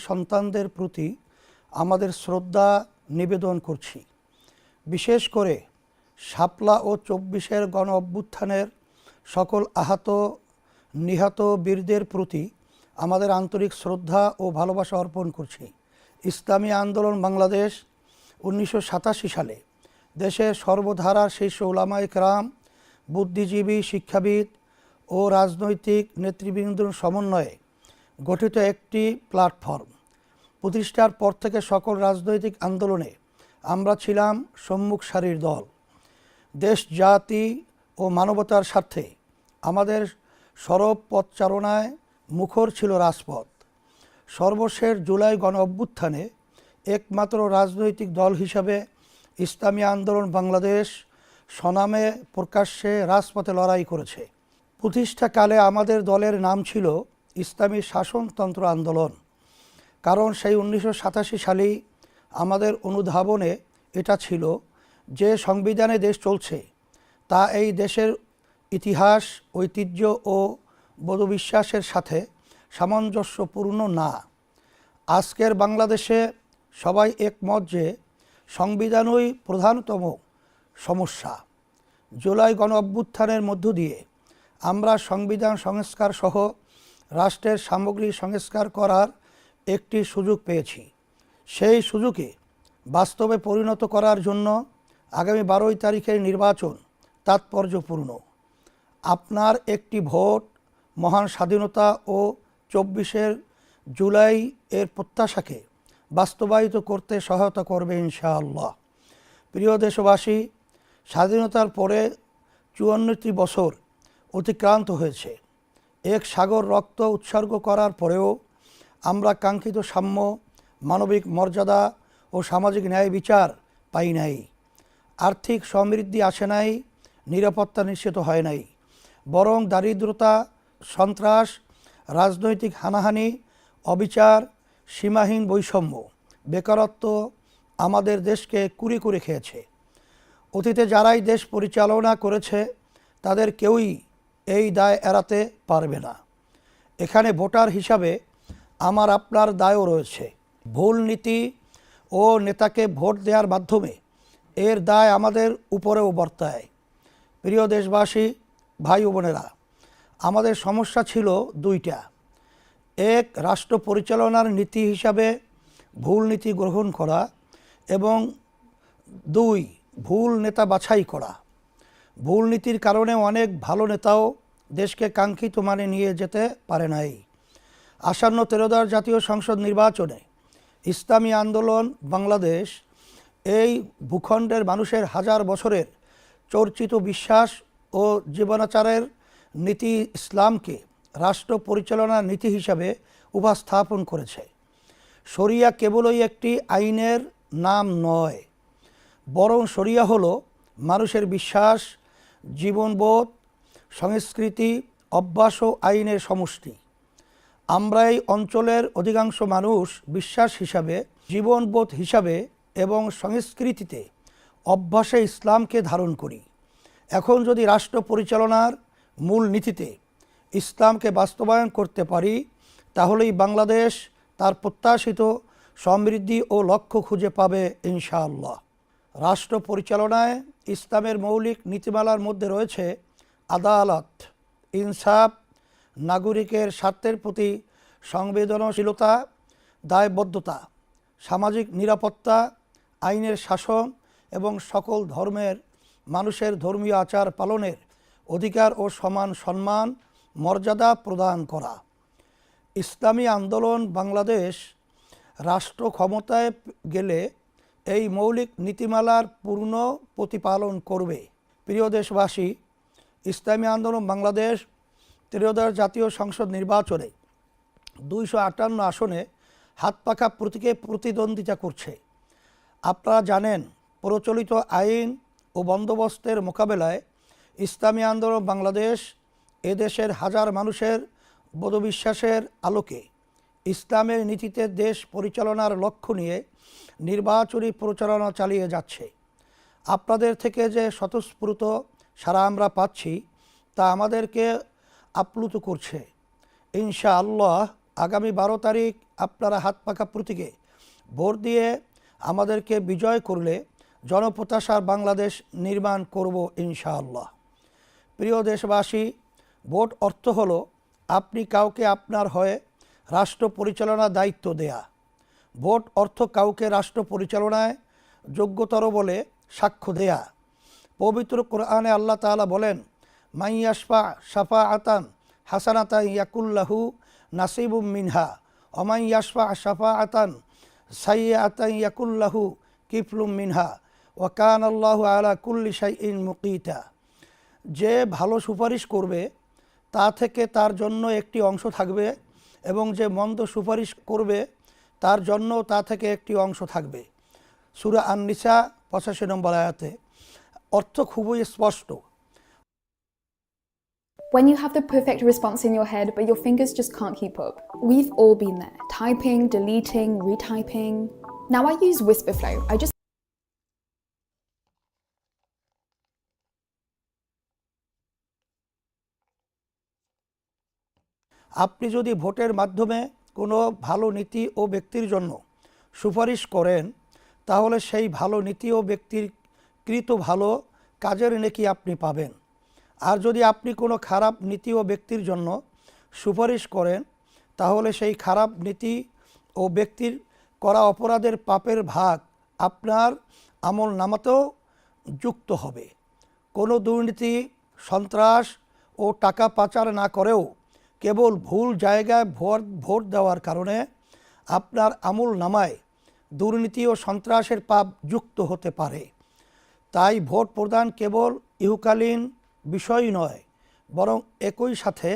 সন্তানদের প্রতি আমাদের শ্রদ্ধা নিবেদন করছি। বিশেষ করে শাপলা ও ২৪-এর গণ অভ্যুত্থানের সকল আহত নিহত বীরদের প্রতি আমাদের আন্তরিক শ্রদ্ধা ও ভালোবাসা অর্পণ করছি। ইসলামী আন্দোলন বাংলাদেশ ১৯৮৭ সালে দেশের সর্বধারার শীর্ষ উলামায়ে কেরাম, বুদ্ধিজীবী, শিক্ষাবিদ ও রাজনৈতিক নেতৃবৃন্দর সমন্বয়ে গঠিত একটি প্ল্যাটফর্ম। প্রতিষ্ঠার পর থেকে সকল রাজনৈতিক আন্দোলনে আমরা ছিলাম সম্মুখ সারির দল। দেশ, জাতি ও মানবতার স্বার্থে আমাদের সরব পথচারণায় মুখর ছিল রাজপথ। সর্বশেষ জুলাই গণ অভ্যুত্থানে একমাত্র রাজনৈতিক দল হিসাবে ইসলামী আন্দোলন বাংলাদেশ স্বনামে প্রকাশ্যে রাজপথে লড়াই করেছে। প্রতিষ্ঠাকালে আমাদের দলের নাম ছিল ইসলামী শাসনতন্ত্র আন্দোলন, কারণ সেই ১৯৮৭ সালেই আমাদের অনুধাবনে এটা ছিল যে সংবিধানে দেশ চলছে তা এই দেশের ইতিহাস, ঐতিহ্য ও বোধবিশ্বাসের সাথে সামঞ্জস্যপূর্ণ না। আজকের বাংলাদেশে সবাই একমত যে সংবিধানই প্রধানতম সমস্যা। জুলাই গণ অভ্যুত্থানের মধ্য দিয়ে আমরা সংবিধান সংস্কার সহ রাষ্ট্রের সামগ্রিক সংস্কার করার একটি সুযোগ পেয়েছি। সেই সুযোগে বাস্তবে পরিণত করার জন্য আগামী ১২ তারিখের নির্বাচন তাৎপর্যপূর্ণ। আপনার একটি ভোট মহান স্বাধীনতা ও ২৪ জুলাই এর প্রত্যাশাকে বাস্তবায়িত করতে সহায়তা করবে ইনশাআল্লাহ। প্রিয় দেশবাসী, স্বাধীনতার পরে ৫৪টি বছর অতিক্রান্ত হয়েছে। এক সাগর রক্ত উৎসর্গ করার পরেও আমরা কাঙ্ক্ষিত সাম্য, মানবিক মর্যাদা ও সামাজিক ন্যায় বিচার পাই নাই। আর্থিক সমৃদ্ধি আসে নাই, নিরাপত্তা নিশ্চিত হয় নাই, বরং দারিদ্রতা, সন্ত্রাস, রাজনৈতিক হানাহানি, অবিচার, সীমাহীন বৈষম্য, বেকারত্ব আমাদের দেশকে কুরে কুরে খেয়েছে। অতীতে যারাই দেশ পরিচালনা করেছে তাদের কেউই এই দায় এড়াতে পারবে না। এখানে ভোটার হিসাবে আমার আপনার দায়ও রয়েছে। ভুল নীতি ও নেতাকে ভোট দেওয়ার মাধ্যমে এর দায় আমাদের উপরেও বর্তায়। প্রিয় দেশবাসী, ভাই ও বোনেরা, আমাদের সমস্যা ছিল দুইটা। এক, রাষ্ট্র পরিচালনার নীতি হিসাবে ভুল নীতি গ্রহণ করা, এবং দুই, ভুল নেতা বাছাই করা। ভুল নীতির কারণে অনেক ভালো নেতাও দেশকে কাঙ্ক্ষিত মানে নিয়ে যেতে পারে নাই। আসন্ন 13বার জাতীয় সংসদ নির্বাচনে ইসলামী আন্দোলন বাংলাদেশ এই ভূখণ্ডের মানুষের হাজার বছরের চর্চিত বিশ্বাস ও জীবনাচারের নীতি ইসলামকে রাষ্ট্র পরিচালনার নীতি হিসাবে উপস্থাপন করেছে। শরিয়া কেবলই একটি আইনের নাম নয়, বরং শরিয়া হলো মানুষের বিশ্বাস, জীবনবোধ, সংস্কৃতি, অভ্যাস ও আইনের সমষ্টি। আমরা এই অঞ্চলের অধিকাংশ মানুষ বিশ্বাস হিসাবে, জীবনবোধ হিসাবে এবং সংস্কৃতিতে, অভ্যাসে ইসলামকে ধারণ করি। এখন যদি রাষ্ট্র পরিচালনার মূল নীতিতে ইসলামকে বাস্তবায়ন করতে পারি, তাহলেই বাংলাদেশ তার প্রত্যাশিত সমৃদ্ধি ও লক্ষ্য খুঁজে পাবে ইনশাআল্লাহ। রাষ্ট্র পরিচালনায় ইসলামের মৌলিক নীতিমালার মধ্যে রয়েছে আদালত, ইনসাফ, নাগরিকের স্বার্থের প্রতি সংবেদনশীলতা, দায়বদ্ধতা, সামাজিক নিরাপত্তা, আইনের শাসন এবং সকল ধর্মের মানুষের ধর্মীয় আচার পালনের অধিকার ও সমান সম্মান, মর্যাদা প্রদান করা। ইসলামী আন্দোলন বাংলাদেশ রাষ্ট্র ক্ষমতায় গেলে এই মৌলিক নীতিমালার পূর্ণ প্রতিপালন করবে। প্রিয় দেশবাসী, ইসলামী আন্দোলন বাংলাদেশ 13বার জাতীয় সংসদ নির্বাচনে 258 আসনে হাতপাখা প্রতীকে প্রতিদ্বন্দ্বিতা করছে। আপনারা জানেন, প্রচলিত আইন ও বন্দোবস্তের মোকাবেলায় ইসলামী আন্দোলন বাংলাদেশ এদেশের হাজার মানুষের বোধবিশ্বাসের আলোকে ইসলামের নীতিতে দেশ পরিচালনার লক্ষ্য নিয়ে নির্বাচনী প্রচারণা চালিয়ে যাচ্ছে। আপনাদের থেকে যে স্বতঃস্ফূর্ত সাড়া আমরা পাচ্ছি তা আমাদেরকে আপ্লুত করছে। ইনশাআল্লাহ আগামী 12 তারিখ আপনারা হাত পাখা প্রতীকে ভোট দিয়ে আমাদেরকে বিজয় করলে জনপ্রত্যাশার বাংলাদেশ নির্মাণ করব ইনশাআল্লাহ। প্রিয় দেশবাসী, ভোট অর্থ হলো আপনি কাউকে আপনার হয়ে রাষ্ট্র পরিচালনার দায়িত্ব দেয়া। ভোট অর্থ কাউকে রাষ্ট্র পরিচালনায় যোগ্যতর বলে সাক্ষ্য দেয়া। পবিত্র কোরআনে আল্লাহ তাআলা বলেন, মাইয়াশফা শাফাআতান হাসানাতান ইয়াকুল্লাহু নাসিবুম মিনহা অমাইয়াশফা শাফাআতান সাইয়্যাতান ইয়াকুল্লাহু কিফলুম মিনহা ওয়া কানাল্লাহু আলা কুল্লি শাইইন মুকিতা। যে ভালো সুপারিশ করবে তা থেকে তার জন্য একটি অংশ থাকবে এবং যে মন্দ সুপারিশ করবে তার জন্য তা থেকে একটি অংশ থাকবে। সূরা আন-নিসা 85 নম্বর আয়াতে অর্থ খুবই স্পষ্ট। When you have the perfect response in your head but your fingers just can't keep up. We've all been there. Typing, deleting, retyping. Now I use Whisperflow. আপনি যদি ভোটের মাধ্যমে কোনো ভালো নীতি ও ব্যক্তির জন্য সুপারিশ করেন তাহলে সেই ভালো নীতি ও ব্যক্তির কৃত ভালো কাজের নেকি আপনি পাবেন। আর যদি আপনি কোনো খারাপ নীতি ও ব্যক্তির জন্য সুপারিশ করেন তাহলে সেই খারাপ নীতি ও ব্যক্তির করা অপরাধের পাপের ভাগ আপনার আমল নামাতেও যুক্ত হবে। কোনো দুর্নীতি, সন্ত্রাস ও টাকা পাচার না করেও কেবল ভুল জায়গায় ভোট দেওয়ার কারণে আপনার আমল নামায় দুর্নীতি ও সন্ত্রাসের পাপ যুক্ত হতে পারে। তাই ভোট প্রদান কেবল ইহকালীন বিষয় নয়, বরং একই সাথে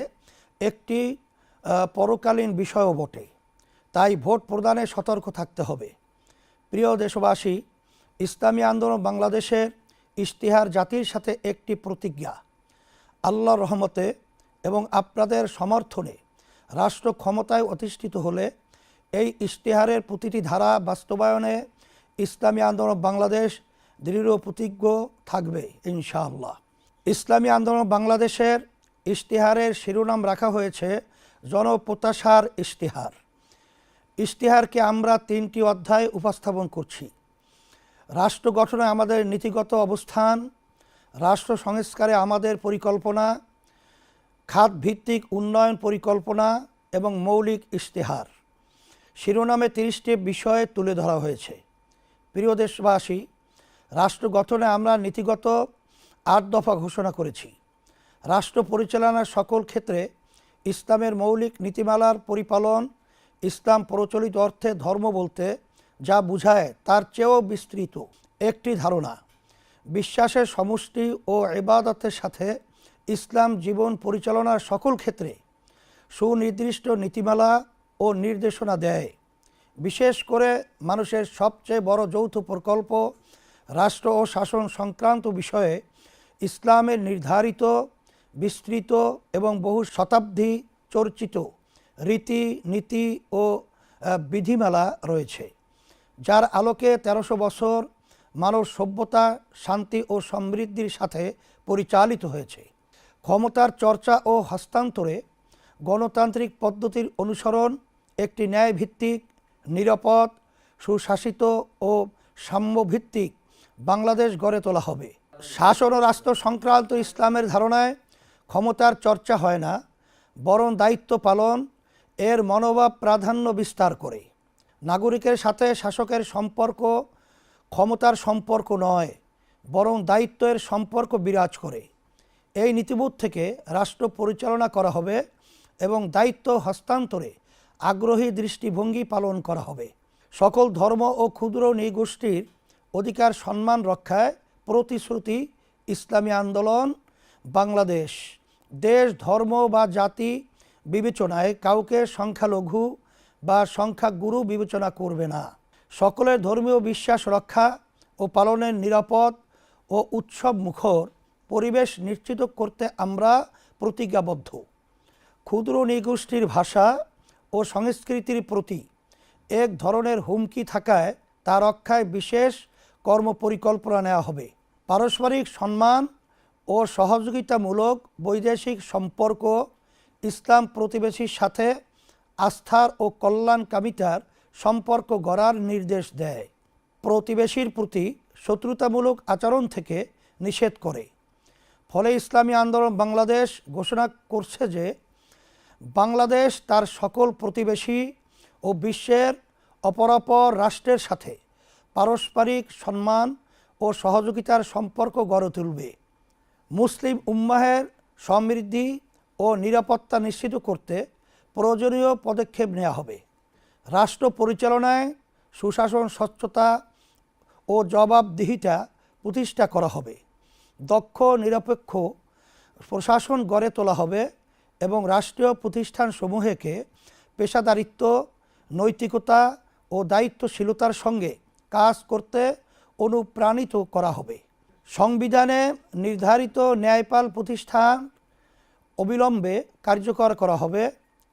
একটি পরকালীন বিষয়ও বটে। তাই ভোট প্রদানে সতর্ক থাকতে হবে। প্রিয় দেশবাসী, ইসলামী আন্দোলন বাংলাদেশের ইশতিহার জাতির সাথে একটি প্রতিজ্ঞা। আল্লাহর রহমতে এবং আপনাদের সমর্থনে রাষ্ট্র ক্ষমতায় অধিষ্ঠিত হলে এই ইশতিহারের প্রতিটি ধারা বাস্তবায়নে ইসলামী আন্দোলন বাংলাদেশ দৃঢ় প্রতিজ্ঞ থাকবে ইনশাআল্লাহ। ইসলামী আন্দোলন বাংলাদেশের ইশতিহারের শিরোনাম রাখা হয়েছে জনপ্রত্যাশার ইশতিহার। ইশতিহারকে আমরা 3টি অধ্যায়ে উপস্থাপন করছি। রাষ্ট্র গঠনে আমাদের নীতিগত অবস্থান, রাষ্ট্র সংস্কারে আমাদের পরিকল্পনা, খাতভিত্তিক উন্নয়ন পরিকল্পনা এবং মৌলিক ইশতিহার। শিরোনামে 30টি বিষয় তুলে ধরা হয়েছে। প্রিয় দেশবাসী, রাষ্ট্র গঠনে আমরা নীতিগত 8 দফা ঘোষণা করেছি। রাষ্ট্র পরিচালনার সকল ক্ষেত্রে ইসলামের মৌলিক নীতিমালার পরিপালন, ইসলাম প্রচলিত অর্থে ধর্ম বলতে যা বোঝায় তার চেয়েও বিস্তৃত একটি ধারণা। বিশ্বাসের সমষ্টি ও ইবাদতের সাথে ইসলাম জীবন পরিচালনার সকল ক্ষেত্রে সুনির্দিষ্ট নীতিমালা ও নির্দেশনা দেয়। বিশেষ করে মানুষের সবচেয়ে বড় যৌথ প্রকল্প রাষ্ট্র ও শাসন সংক্রান্ত বিষয়ে ইসলামের নির্ধারিত, বিস্তৃত এবং বহু শতাব্দী চর্চিত রীতি নীতি ও বিধিমালা রয়েছে, যার আলোকে 1300 বছর মানব সভ্যতা শান্তি ও সমৃদ্ধির সাথে পরিচালিত হয়েছে। ক্ষমতার চর্চা ও হস্তান্তরে গণতান্ত্রিক পদ্ধতির অনুসরণ একটি ন্যায়ভিত্তিক, নিরাপদ, সুশাসিত ও সাম্যভিত্তিক বাংলাদেশ গড়ে তোলা হবে। শাসন ও রাষ্ট্র সংক্রান্ত ইসলামের ধারণায় ক্ষমতার চর্চা হয় না, বরং দায়িত্ব পালন এর মনোভাব প্রাধান্য বিস্তার করে। নাগরিকের সাথে শাসকের সম্পর্ক ক্ষমতার সম্পর্ক নয়, বরং দায়িত্বের সম্পর্ক বিরাজ করে। এই নীতিবোধ থেকে রাষ্ট্র পরিচালনা করা হবে এবং দায়িত্ব হস্তান্তরে আগ্রহী দৃষ্টিভঙ্গি পালন করা হবে। সকল ধর্ম ও ক্ষুদ্র নৃগোষ্ঠীর অধিকার সম্মান রক্ষায় প্রতিশ্রুতি ইসলামী আন্দোলন বাংলাদেশ। দেশ, ধর্ম বা জাতি বিবেচনায় কাউকে সংখ্যালঘু বা সংখ্যাগুরু বিবেচনা করবে না। সকলের ধর্মীয় বিশ্বাস রক্ষা ও পালনের নিরাপদ ও উৎসব মুখর পরিবেশ নিশ্চিত করতে আমরা প্রতিজ্ঞাবদ্ধ। ক্ষুদ্র নৃগোষ্ঠীর ভাষা ও সংস্কৃতির প্রতি এক ধরনের হুমকি থাকায় তা রক্ষায় বিশেষ কর্মপরিকল্পনা নেওয়া হবে। পারস্পরিক সম্মান ও সহযোগিতামূলক বৈদেশিক সম্পর্ক ইসলাম প্রতিবেশীর সাথে আস্থার ও কল্যাণকামিতার সম্পর্ক গড়ার নির্দেশ দেয়, প্রতিবেশীর প্রতি শত্রুতামূলক আচরণ থেকে নিষেধ করে। ফলে ইসলামী আন্দোলন বাংলাদেশ ঘোষণা করছে যে বাংলাদেশ তার সকল প্রতিবেশী ও বিশ্বের অপরাপর রাষ্ট্রের সাথে পারস্পরিক সম্মান ও সহযোগিতার সম্পর্ক গড়ে তুলবে। মুসলিম উম্মাহের সমৃদ্ধি ও নিরাপত্তা নিশ্চিত করতে প্রয়োজনীয় পদক্ষেপ নেওয়া হবে। রাষ্ট্র পরিচালনায় সুশাসন, স্বচ্ছতা ও জবাবদিহিতা প্রতিষ্ঠা করা হবে। দক্ষ নিরপেক্ষ প্রশাসন গড়ে তোলা হবে এবং রাষ্ট্রীয় প্রতিষ্ঠানসমূহকে পেশাদারিত্ব, নৈতিকতা ও দায়িত্বশীলতার সঙ্গে কাজ করতে অনুপ্রাণিত করা হবে। সংবিধানে নির্ধারিত ন্যায়পাল প্রতিষ্ঠান অবিলম্বে কার্যকর করা হবে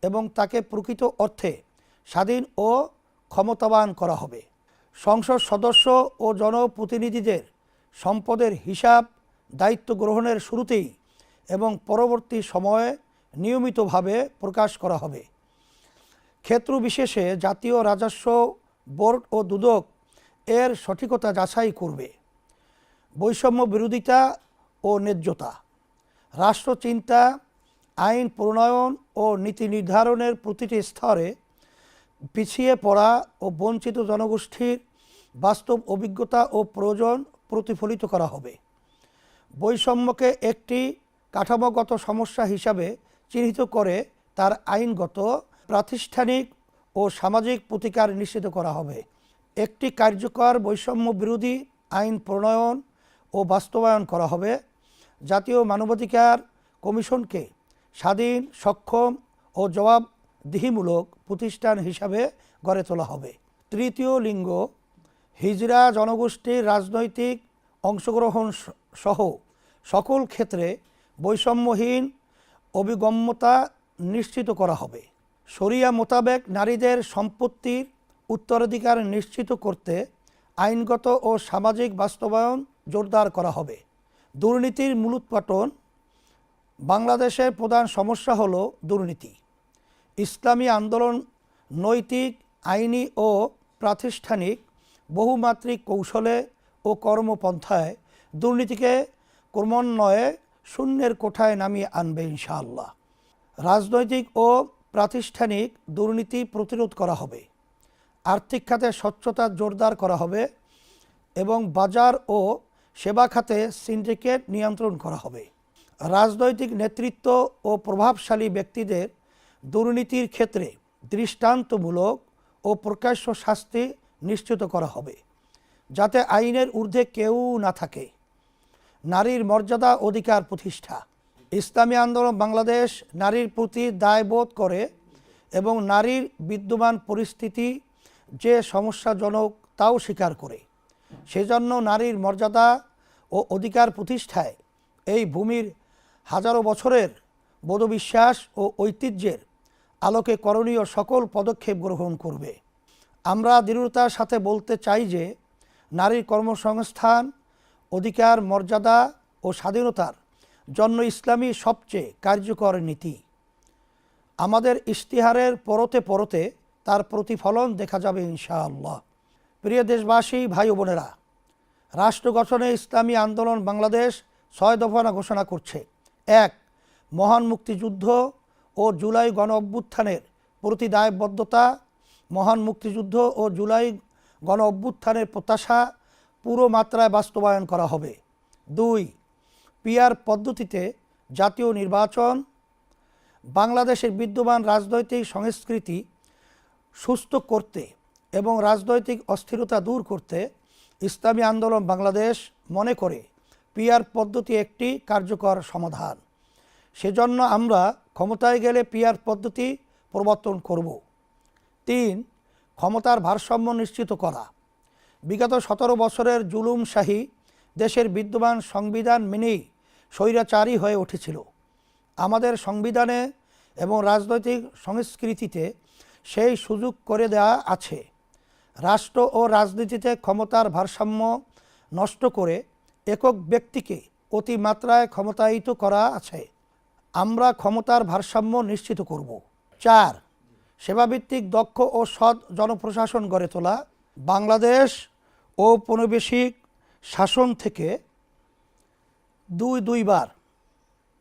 এবং তাকে প্রকৃত অর্থে স্বাধীন ও ক্ষমতাবান করা হবে। সংসদ সদস্য ও জনপ্রতিনিধিদের সম্পদের হিসাব দায়িত্ব গ্রহণের শুরুতেই এবং পরবর্তী সময়ে নিয়মিতভাবে প্রকাশ করা হবে। ক্ষেত্র বিশেষে জাতীয় রাজস্ব বোর্ড ও দুদক এর সঠিকতা যাচাই করবে। বৈষম্য বিরোধিতা ও ন্যায্যতা, রাষ্ট্রচিন্তা, আইন প্রণয়ন ও নীতি নির্ধারণের প্রতিটি স্তরে পিছিয়ে পড়া ও বঞ্চিত জনগোষ্ঠীর বাস্তব অভিজ্ঞতা ও প্রয়োজন প্রতিফলিত করা হবে। বৈষম্যকে একটি কাঠামোগত সমস্যা হিসাবে চিহ্নিত করে তার আইনগত, প্রাতিষ্ঠানিক ও সামাজিক প্রতিকার নিশ্চিত করা হবে। একটি কার্যকর বৈষম্য বিরোধী আইন প্রণয়ন ও বাস্তবায়ন করা হবে। জাতীয় মানবাধিকার কমিশনকে স্বাধীন, সক্ষম ও জবাবদিহিমূলক প্রতিষ্ঠান হিসাবে গড়ে তোলা হবে। তৃতীয় লিঙ্গ, হিজড়া জনগোষ্ঠীর রাজনৈতিক অংশগ্রহণ সহ সকল ক্ষেত্রে বৈষম্যহীন অভিগম্যতা নিশ্চিত করা হবে। শরিয়া মোতাবেক নারীদের সম্পত্তির উত্তরাধিকার নিশ্চিত করতে আইনগত ও সামাজিক বাস্তবায়ন জোরদার করা হবে। দুর্নীতির মূলোৎপাটন, বাংলাদেশের প্রধান সমস্যা হলো দুর্নীতি। ইসলামী আন্দোলন নৈতিক, আইনি ও প্রাতিষ্ঠানিক বহুমাত্রিক কৌশলে ও কর্মপন্থায় দুর্নীতিকে ক্রমান্বয়ে শূন্যের কোঠায় নামিয়ে আনবে ইনশাআল্লাহ। রাজনৈতিক ও প্রাতিষ্ঠানিক দুর্নীতি প্রতিরোধ করা হবে। আর্থিক খাতে স্বচ্ছতা জোরদার করা হবে এবং বাজার ও সেবা খাতে সিন্ডিকেট নিয়ন্ত্রণ করা হবে। রাজনৈতিক নেতৃত্ব ও প্রভাবশালী ব্যক্তিদের দুর্নীতির ক্ষেত্রে দৃষ্টান্তমূলক ও প্রকাশ্য শাস্তি নিশ্চিত করা হবে, যাতে আইনের ঊর্ধ্বে কেউ না থাকে। নারীর মর্যাদা, অধিকার প্রতিষ্ঠা, ইসলামী আন্দোলন বাংলাদেশ নারীর প্রতি দায়বোধ করে এবং নারীর বিদ্যমান পরিস্থিতি যে সমস্যাজনক তাও স্বীকার করে। সেজন্য নারীর মর্যাদা ও অধিকার প্রতিষ্ঠায় এই ভূমির হাজারো বছরের বোধবিশ্বাস ও ঐতিহ্যের আলোকে করণীয় সকল পদক্ষেপ গ্রহণ করবে। আমরা দৃঢ়তার সাথে বলতে চাই যে নারীর কর্মসংস্থান, অধিকার, মর্যাদা ও স্বাধীনতার জন্য ইসলামী সবচেয়ে কার্যকর নীতি। আমাদের ইশতিহারের পরতে পরতে তার প্রতিফলন দেখা যাবে ইনশাআল্লাহ। প্রিয় দেশবাসী, ভাই ও বোনেরা, রাষ্ট্র গঠনে ইসলামী আন্দোলন বাংলাদেশ 6 দফা ঘোষণা করছে। 1. মহান মুক্তিযুদ্ধ ও জুলাই গণ অভ্যুত্থানের প্রতি দায়বদ্ধতা। মহান মুক্তিযুদ্ধ ও জুলাই গণ অভ্যুত্থানের প্রত্যাশা পুরো মাত্রায় বাস্তবায়ন করা হবে। 2. পিআর পদ্ধতিতে জাতীয় নির্বাচন। বাংলাদেশের বিদ্যমান রাজনৈতিক সংস্কৃতি সুস্থ করতে এবং রাজনৈতিক অস্থিরতা দূর করতে ইসলামী আন্দোলন বাংলাদেশ মনে করে পিআর পদ্ধতি একটি কার্যকর সমাধান। সেজন্য আমরা ক্ষমতায় গেলে পিআর পদ্ধতি প্রবর্তন করব। 3. ক্ষমতার ভারসাম্য নিশ্চিত করা। বিগত 17 বছরের জুলুমশাহী দেশের বিদ্যমান সংবিধান মেনেই স্বৈরাচারী হয়ে উঠেছিল। আমাদের সংবিধানে এবং রাজনৈতিক সংস্কৃতিতে সেই সুযোগ করে দেওয়া আছে। রাষ্ট্র ও রাজনীতিতে ক্ষমতার ভারসাম্য নষ্ট করে একক ব্যক্তিকে অতিমাত্রায় ক্ষমতায়িত করা আছে। আমরা ক্ষমতার ভারসাম্য নিশ্চিত করব। 4. সেবাভিত্তিক দক্ষ ও সৎ জনপ্রশাসন গড়ে তোলা। বাংলাদেশ ঔপনিবেশিক শাসন থেকে দুইবার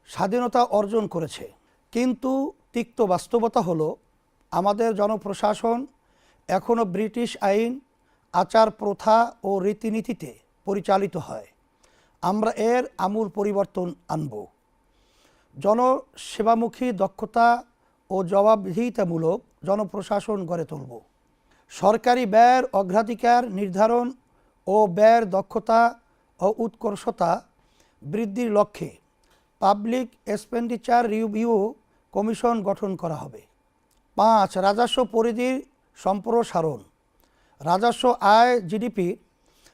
স্বাধীনতা অর্জন করেছে, কিন্তু তিক্ত বাস্তবতা হলো আমাদের জনপ্রশাসন এখনও ব্রিটিশ আইন, আচার প্রথা ও রীতিনীতিতে পরিচালিত হয়। আমরা এর আমূল পরিবর্তন আনব। জনসেবামুখী দক্ষতা ও জবাবদিহিতামূলক জনপ্রশাসন গড়ে তুলব। সরকারি ব্যয়ের অগ্রাধিকার নির্ধারণ ও ব্যয়ের দক্ষতা ও উৎকর্ষতা বৃদ্ধির লক্ষ্যে পাবলিক এক্সপেন্ডিচার রিভিউ কমিশন গঠন করা হবে। 5. রাজস্ব পরিধির সম্প্রসারণ। রাজস্ব আয় জিডিপির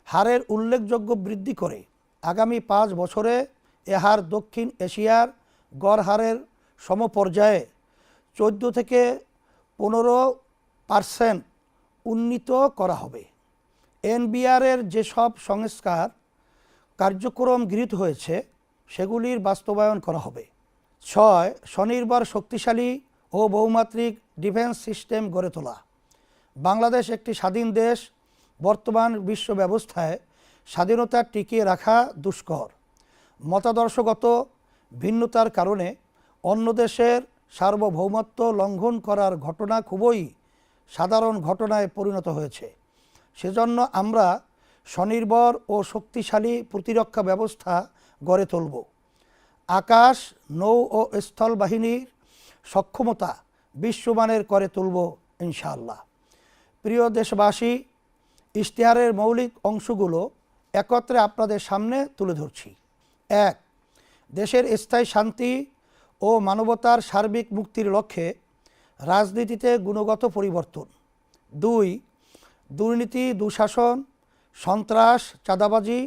হারের উল্লেখযোগ্য বৃদ্ধি করে আগামী 5 বছরে এ হার দক্ষিণ এশিয়ার গড় হারের সমপর্যায়ে 14 থেকে 15% উন্নীত করা হবে। এনবিআরের যেসব সংস্কার কার্যক্রম গৃহীত হয়েছে সেগুলির বাস্তবায়ন করা হবে। 6. স্বনির্ভর শক্তিশালী ও বহুমাত্রিক ডিফেন্স সিস্টেম গড়ে তোলা। বাংলাদেশ একটি স্বাধীন দেশ। বর্তমান বিশ্ব ব্যবস্থায় স্বাধীনতা টিকিয়ে রাখা দুষ্কর। মতাদর্শগত ভিন্নতার কারণে অন্য দেশের সার্বভৌমত্ব লঙ্ঘন করার ঘটনা খুবই সাধারণ ঘটনায় পরিণত হয়েছে। সেজন্য আমরা স্বনির্ভর ও শক্তিশালী প্রতিরক্ষা ব্যবস্থা গড়ে তুলব। আকাশ, নৌ ও স্থল বাহিনীর সক্ষমতা বিশ্বমানের করে তুলব ইনশাআল্লাহ। প্রিয় দেশবাসী, ইশতেহারের মৌলিক অংশগুলো একত্রে আপনাদের সামনে তুলে ধরছি। 1. দেশের স্থায়ী শান্তি ও মানবতার সার্বিক মুক্তির লক্ষ্যে রাজনীতিতে গুণগত পরিবর্তন। 2. দুর্নীতি, দুঃশাসন, সন্ত্রাস, চাঁদাবাজি,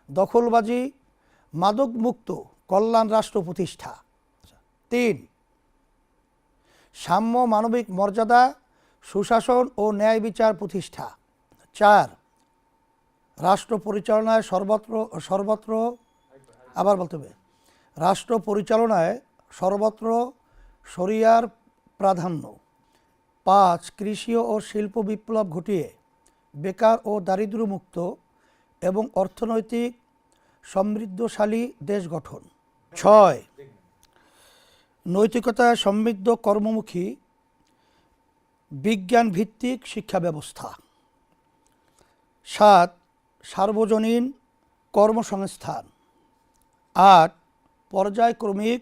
দখলবাজি, মাদকমুক্ত কল্যাণ রাষ্ট্র প্রতিষ্ঠা। 3. সাম্য, মানবিক মর্যাদা, সুশাসন ও ন্যায় বিচার প্রতিষ্ঠা। 4. রাষ্ট্র পরিচালনায় রাষ্ট্র পরিচালনায় সর্বত্র শরিয়ার প্রাধান্য। 5. কৃষি ও শিল্প বিপ্লব ঘটিয়ে বেকার ও দারিদ্র্যমুক্ত এবং অর্থনৈতিক সমৃদ্ধশালী দেশ গঠন। 6. নৈতিকতায় সমৃদ্ধ কর্মমুখী বিজ্ঞান ভিত্তিক শিক্ষা ব্যবস্থা। 7. সার্বজনীন কর্মসংস্থান। 8. পর্যায়ক্রমিক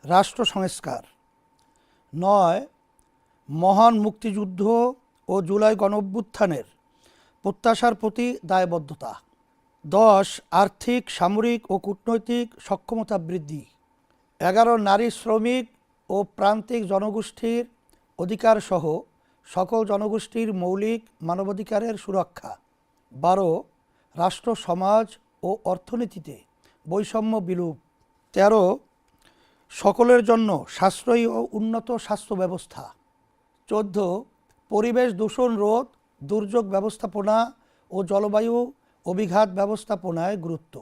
রাষ্ট্র সংস্কার। 9. মহান মুক্তিযুদ্ধ ও জুলাই গণঅভ্যুত্থানের প্রত্যাশার প্রতি দায়বদ্ধতা। 10. আর্থিক, সামরিক ও কূটনৈতিক সক্ষমতা বৃদ্ধি। 11. নারী, শ্রমিক ও প্রান্তিক জনগোষ্ঠীর অধিকারসহ সকল জনগোষ্ঠীর মৌলিক মানবাধিকারের সুরক্ষা। 12. রাষ্ট্র, সমাজ ও অর্থনীতিতে বৈষম্য বিলোপ। 13. সকলের জন্য সাশ্রয়ী ও উন্নত স্বাস্থ্য ব্যবস্থা। 14. পরিবেশ দূষণ রোধ, দুর্যোগ ব্যবস্থাপনা ও জলবায়ু অভিঘাত ব্যবস্থাপনায় গুরুত্ব।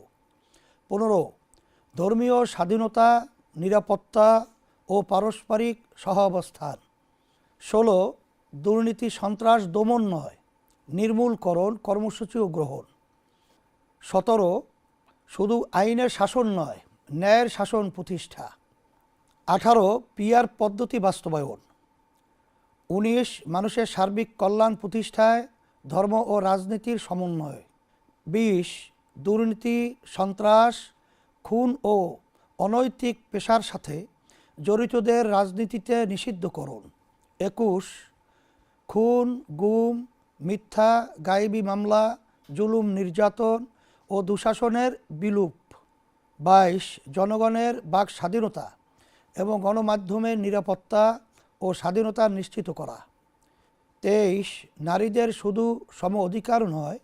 15. ধর্মীয় স্বাধীনতা, নিরাপত্তা ও পারস্পরিক সহাবস্থান। 16. দুর্নীতি, সন্ত্রাস দমন নয়, নির্মূলকরণ কর্মসূচিও গ্রহণ। 17. শুধু আইনের শাসন নয়, ন্যায়ের শাসন প্রতিষ্ঠা। 18. পিআর পদ্ধতি বাস্তবায়ন। 19. মানুষের সার্বিক কল্যাণ প্রতিষ্ঠায় ধর্ম ও রাজনীতির সমন্বয়। 20. দুর্নীতি, সন্ত্রাস, খুন ও অনৈতিক পেশার সাথে জড়িতদের রাজনীতিতে নিষিদ্ধকরণ। 21. খুন, গুম, মিথ্যা, গায়েবী মামলা, জুলুম, নির্যাতন ও দুঃশাসনের বিলোপ। 22. জনগণের বাক স্বাধীনতা এবং গণমাধ্যমের নিরাপত্তা ও স্বাধীনতা নিশ্চিত করা। 23. নারীদের শুধু সম অধিকার নয়,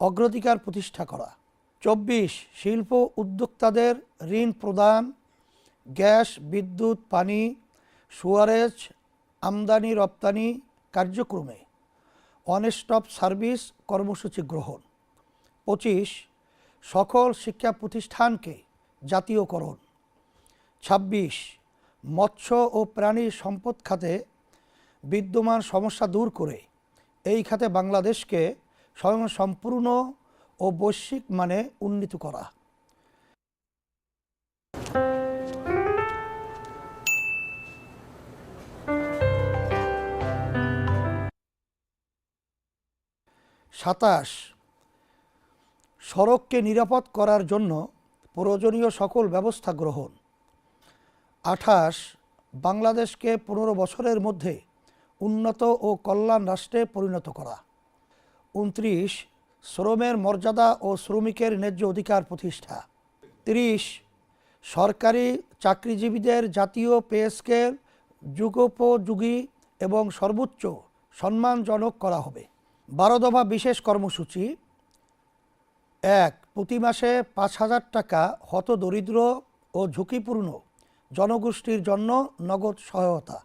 অগ্রাধিকার প্রতিষ্ঠা করা। 24. শিল্প উদ্যোক্তাদের ঋণ প্রদান, গ্যাস, বিদ্যুৎ, পানি, সুয়ারেজ, আমদানি রপ্তানি কার্যক্রমে ওয়ান স্টপ সার্ভিস কর্মসূচি গ্রহণ। 25. সকল শিক্ষা প্রতিষ্ঠানকে জাতীয়করণ। 26. মৎস্য ও প্রাণী সম্পদ খাতে বিদ্যমান সমস্যা দূর করে এই খাতে বাংলাদেশকে স্বয়ংসম্পূর্ণ ও বৈশ্বিক মানে উন্নীত করা। সাতাশ, সড়ককে নিরাপদ করার জন্য প্রয়োজনীয় সকল ব্যবস্থা গ্রহণ। 28, বাংলাদেশকে 15 বছরের মধ্যে উন্নত ও কল্যাণ রাষ্ট্রে পরিণত করা। 29, শ্রমের মর্যাদা ও শ্রমিকের ন্যায্য অধিকার প্রতিষ্ঠা। 30, সরকারি চাকরিজীবীদের জাতীয় পে স্কেল যুগোপযোগী এবং সর্বোচ্চ সম্মানজনক করা হবে। 12 দফা বিশেষ কর্মসূচি। 1, প্রতি মাসে 5,000 টাকা হতদরিদ্র ও ঝুঁকিপূর্ণ জনগোষ্ঠীর জন্য নগদ সহায়তা।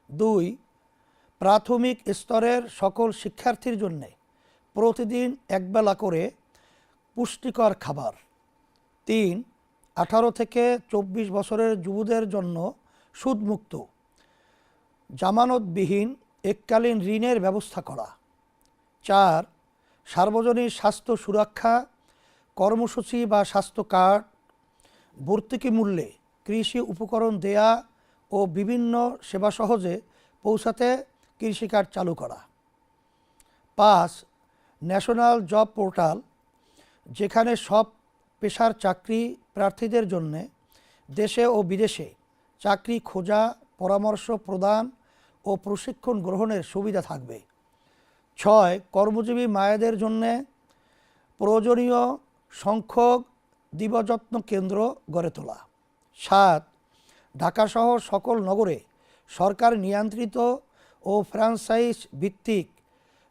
2, প্রাথমিক স্তরের সকল শিক্ষার্থীর জন্যে প্রতিদিন একবেলা করে পুষ্টিকর খাবার। 3, 18 থেকে 24 বছরের যুবদের জন্য সুদমুক্ত জামানতবিহীন এককালীন ঋণের ব্যবস্থা করা। 4, সার্বজনীন স্বাস্থ্য সুরক্ষা কর্মসূচি বা স্বাস্থ্য কার্ড, ভর্তুকি মূল্যে কৃষি উপকরণ দেয়া ও বিভিন্ন সেবা সহজে পৌঁছাতে কৃষিকার্ড চালু করা। 5, ন্যাশনাল জব পোর্টাল, যেখানে সব পেশার চাকরি প্রার্থীদের জন্য দেশে ও বিদেশে চাকরি খোঁজা, পরামর্শ প্রদান ও প্রশিক্ষণ গ্রহণের সুবিধা থাকবে। 6, কর্মজীবী মায়েদের জন্য প্রয়োজনীয় সংখ্যক দিবযত্ন কেন্দ্র গড়ে তোলা। 7, ঢাকাসহ সকল নগরে সরকার নিয়ন্ত্রিত ও ফ্র্যাঞ্চাইজ ভিত্তিক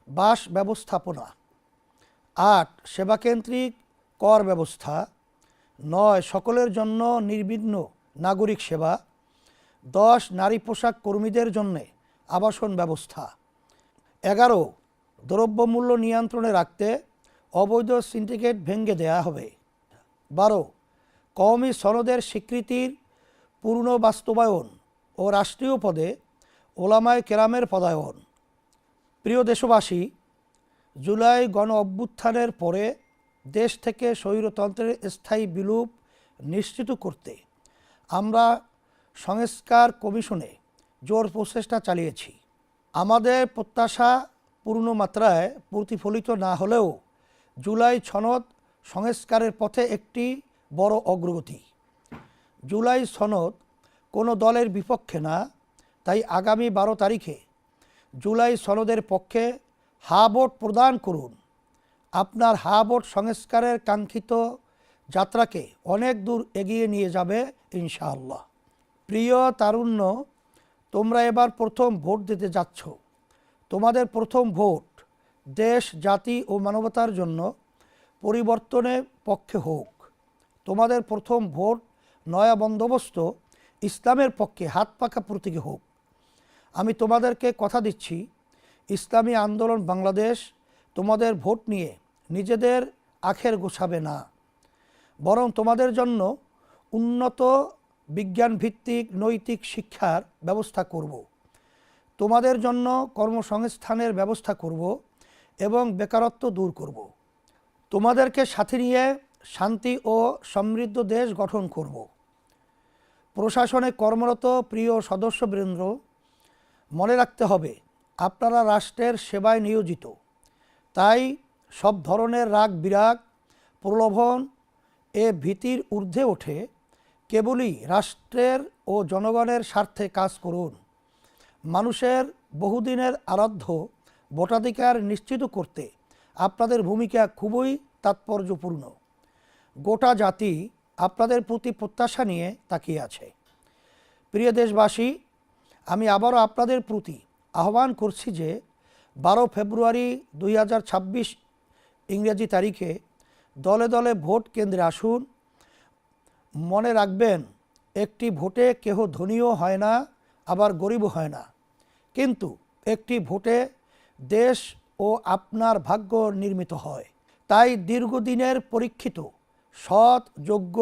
বাস ব্যবস্থাপনা। 8, সেবাকেন্দ্রিক কর ব্যবস্থা। 9, সকলের জন্য নির্বিঘ্ন নাগরিক সেবা। 10, নারী পোশাক কর্মীদের জন্য আবাসন ব্যবস্থা। 11, দ্রব্যমূল্য নিয়ন্ত্রণে রাখতে অবৈধ সিন্ডিকেট ভেঙে দেয়া হবে। 12, কওমি সনদের স্বীকৃতির পূর্ণ বাস্তবায়ন ও রাষ্ট্রীয় পদে ওলামায়ে কেরামের পদায়ন। প্রিয় দেশবাসী, জুলাই গণ অভ্যুত্থানের পরে দেশ থেকে স্বৈরতন্ত্রের স্থায়ী বিলুপ নিশ্চিত করতে আমরা সংস্কার কমিশনে জোর প্রচেষ্টা চালিয়েছি। আমাদের প্রত্যাশা পূর্ণ মাত্রায় প্রতিফলিত না হলেও জুলাই সনদ সংস্কারের পথে একটি বড় অগ্রগতি। জুলাই সনদ কোনো দলের বিপক্ষে না, তাই আগামী 12 তারিখে জুলাই সনদের পক্ষে হা ভোট প্রদান করুন। আপনার হা ভোট সংস্কারের কাঙ্ক্ষিত যাত্রাকে অনেক দূর এগিয়ে নিয়ে যাবে ইনশাআল্লাহ। প্রিয় তারুণ্য, তোমরা এবার প্রথম ভোট দিতে যাচ্ছ। তোমাদের প্রথম ভোট দেশ, জাতি ও মানবতার জন্য পরিবর্তনের পক্ষে হোক। তোমাদের প্রথম ভোট নয়া বন্দোবস্ত ইসলামের পক্ষে হাত পাকা প্রতীকী হোক। আমি তোমাদেরকে কথা দিচ্ছি, ইসলামী আন্দোলন বাংলাদেশ তোমাদের ভোট নিয়ে নিজেদের আখের গোছাবে না, বরং তোমাদের জন্য উন্নত বিজ্ঞানভিত্তিক নৈতিক শিক্ষার ব্যবস্থা করব। তোমাদের জন্য কর্মসংস্থানের ব্যবস্থা করব এবং বেকারত্ব দূর করব। তোমাদেরকে সাথে নিয়ে শান্তি ও সমৃদ্ধ দেশ গঠন করব। প্রশাসনে কর্মরত প্রিয় সদস্যবৃন্দ, মনে রাখতে হবে আপনারা রাষ্ট্রের সেবায় নিয়োজিত। তাই সব ধরনের রাগ বিরাগ, প্রলোভন এ ভীতির ঊর্ধ্বে ওঠে কেবলই রাষ্ট্রের ও জনগণের স্বার্থে কাজ করুন। মানুষের বহুদিনের আরাধ্য ভোটাধিকার নিশ্চিত করতে আপনাদের ভূমিকা খুবই তাৎপর্যপূর্ণ। গোটা জাতি আপনাদের প্রতি প্রত্যাশা নিয়ে তাকিয়ে আছে। প্রিয় দেশবাসী, আমি আবারও আপনাদের প্রতি আহ্বান করছি যে 12 ফেব্রুয়ারি 2026 ইংরেজি তারিখে দলে দলে ভোট কেন্দ্রে আসুন। মনে রাখবেন, একটি ভোটে কেহ ধনীও হয় না, আবার গরিবও হয় না, কিন্তু একটি ভোটে দেশ ও আপনার ভাগ্য নির্মিত হয়। তাই দীর্ঘদিনের পরীক্ষিত সৎ, যোগ্য